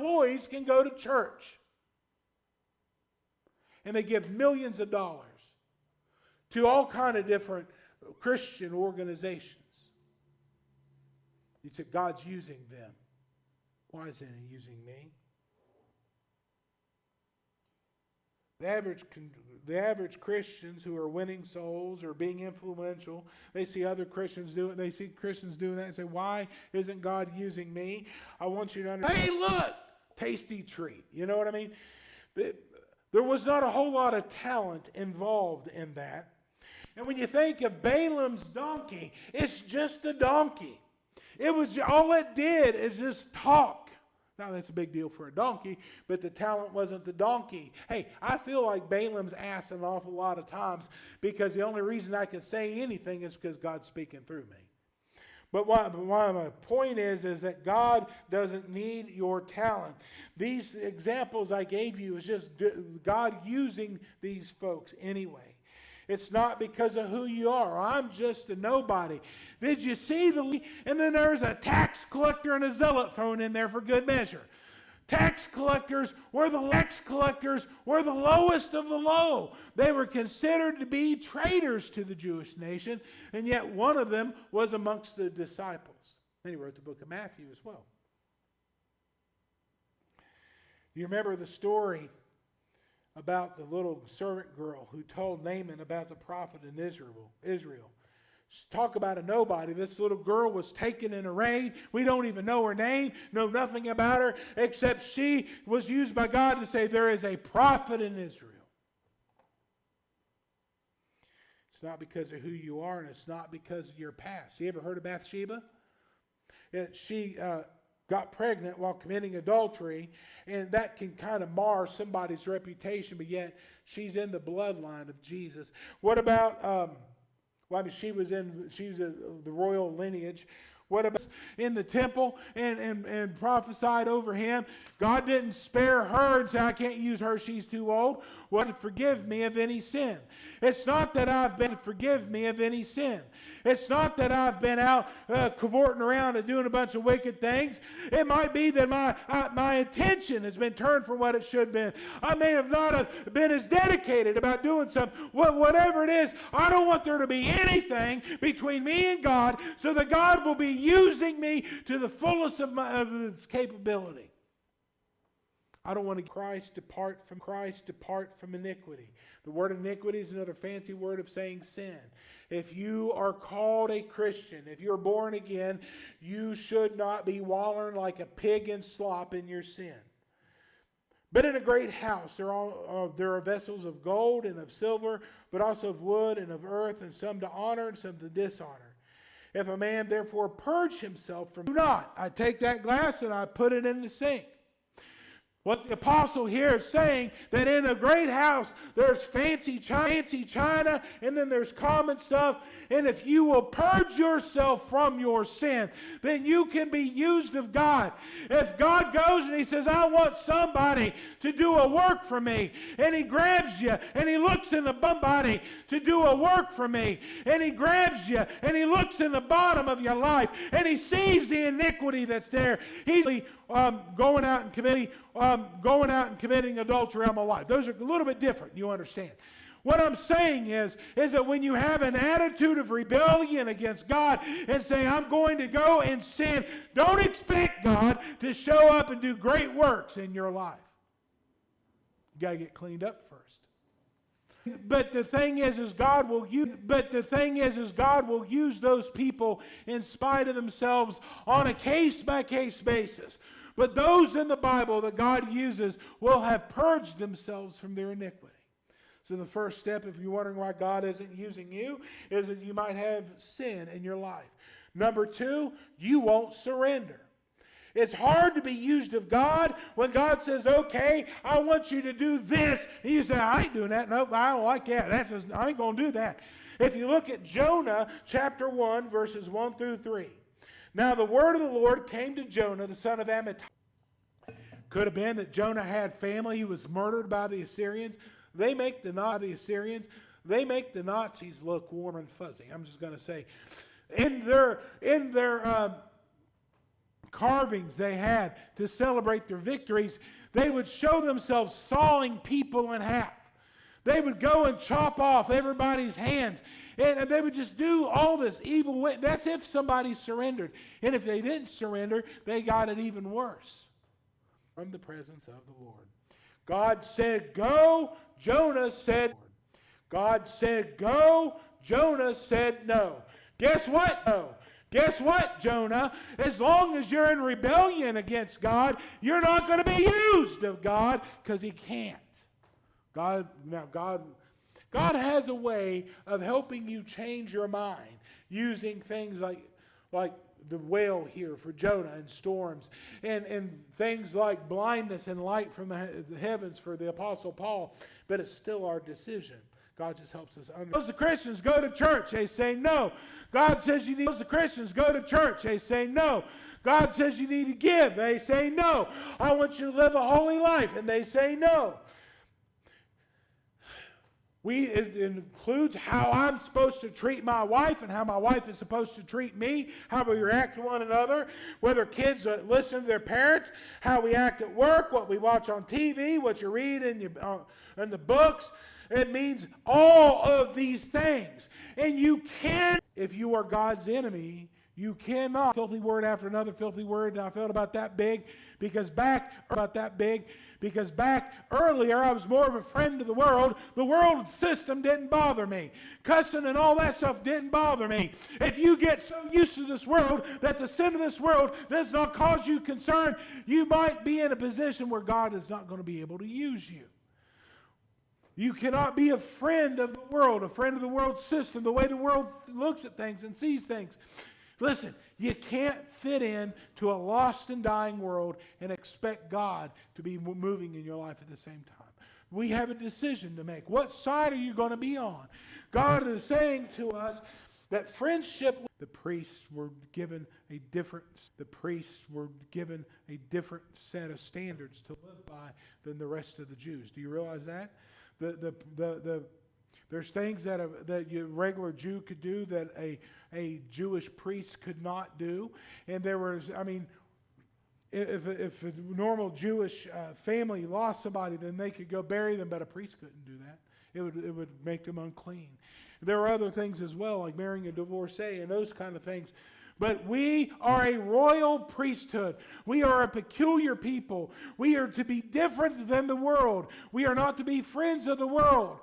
employees can go to church. And they give millions of dollars to all kind of different Christian organizations. You said, God's using them. Why isn't He using me? The average Christians who are winning souls or being influential, they see other Christians do it. They see Christians doing that and say, why isn't God using me? I want you to understand. Hey, look! Tasty treat. You know what I mean? There was not a whole lot of talent involved in that. And when you think of Balaam's donkey, it's just a donkey. It was all it did is just talk. Now, that's a big deal for a donkey, but the talent wasn't the donkey. Hey, I feel like Balaam's ass an awful lot of times because the only reason I can say anything is because God's speaking through me. But why my point is that God doesn't need your talent. These examples I gave you is just God using these folks anyway. It's not because of who you are. I'm just a nobody. Did you see and then there's a tax collector and a zealot thrown in there for good measure. Tax collectors were the lowest of the low. They were considered to be traitors to the Jewish nation, and yet one of them was amongst the disciples. And he wrote the book of Matthew as well. You remember the story about the little servant girl who told Naaman about the prophet in Israel. Talk about a nobody. This little girl was taken in a raid. We don't even know her name, know nothing about her, except she was used by God to say there is a prophet in Israel. It's not because of who you are, and it's not because of your past. You ever heard of Bathsheba? She got pregnant while committing adultery, and that can kind of mar somebody's reputation, but yet she's in the bloodline of Jesus. What about, she was the royal lineage. What about in the temple and prophesied over him? God didn't spare her and say, I can't use her, she's too old. Well, forgive me of any sin. It's not that I've been forgive me of any sin. It's not that I've been out cavorting around and doing a bunch of wicked things. It might be that my attention has been turned from what it should have been. I may have not have been as dedicated about doing something. Whatever it is, I don't want there to be anything between me and God so that God will be using me to the fullest of its capability. I don't want to Christ depart from iniquity. The word iniquity is another fancy word of saying sin. If you are called a Christian, if you're born again, you should not be wallowing like a pig in slop in your sin. But in a great house there are vessels of gold and of silver, but also of wood and of earth, and some to honor and some to dishonor. If a man therefore purge himself from, do not. I take that glass and I put it in the sink. What the apostle here is saying, that in a great house, there's fancy china, and then there's common stuff. And if you will purge yourself from your sin, then you can be used of God. If God goes and He says, I want somebody to do a work for me, and He grabs you, and He looks in the body to do a work for me, and He grabs you, and He looks in the bottom of your life, and He sees the iniquity that's there. He's going out and committing adultery on my life. Those are a little bit different, you understand. What I'm saying is that when you have an attitude of rebellion against God and say, I'm going to go and sin, don't expect God to show up and do great works in your life. You got to get cleaned up first. But the thing is God will use those people in spite of themselves on a case-by-case basis. But those in the Bible that God uses will have purged themselves from their iniquity. So the first step, if you're wondering why God isn't using you, is that you might have sin in your life. Number two, you won't surrender. It's hard to be used of God when God says, okay, I want you to do this. And you say, I ain't doing that. Nope, I don't like that. I ain't going to do that. If you look at Jonah chapter 1, verses 1 through 3. Now the word of the Lord came to Jonah, the son of Amittai. Could have been that Jonah had family. He was murdered by the Assyrians. They make the Nazis look warm and fuzzy. I'm just going to say, in their carvings they had to celebrate their victories, they would show themselves sawing people in half. They would go and chop off everybody's hands. And they would just do all this evil. That's if somebody surrendered. And if they didn't surrender, they got it even worse. From the presence of the Lord. God said, go. Jonah said, God said, go. Jonah said, no. Guess what? No. Guess what, Jonah? As long as you're in rebellion against God, you're not going to be used of God, because He can't. God has a way of helping you change your mind using things like the whale here for Jonah, and storms, and things like blindness and light from the heavens for the Apostle Paul. But it's still our decision. God just helps us understand. Those the Christians go to church, they say no. God says you need. Those the Christians go to church, they say no. God says you need to give, they say no. I want you to live a holy life, and they say no. It includes how I'm supposed to treat my wife and how my wife is supposed to treat me, how we react to one another, whether kids listen to their parents, how we act at work, what we watch on TV, what you read in the books. It means all of these things. And you can, if you are God's enemy, you cannot. Filthy word after another filthy word, and I felt about that big because back earlier I was more of a friend to the world. The world system didn't bother me. Cussing and all that stuff didn't bother me. If you get so used to this world that the sin of this world does not cause you concern, you might be in a position where God is not going to be able to use you. You cannot be a friend of the world, a friend of the world system, the way the world looks at things and sees things. Listen, you can't fit in to a lost and dying world and expect God to be moving in your life at the same time. We have a decision to make. What side are you going to be on? God is saying to us that friendship, the priests were given a different set of standards to live by than the rest of the Jews. Do you realize that? There's things that a regular Jew could do that a Jewish priest could not do. And there was, if a normal Jewish family lost somebody, then they could go bury them, but a priest couldn't do that. It would make them unclean. There were other things as well, like marrying a divorcee and those kind of things. But we are a royal priesthood. We are a peculiar people. We are to be different than the world. We are not to be friends of the world.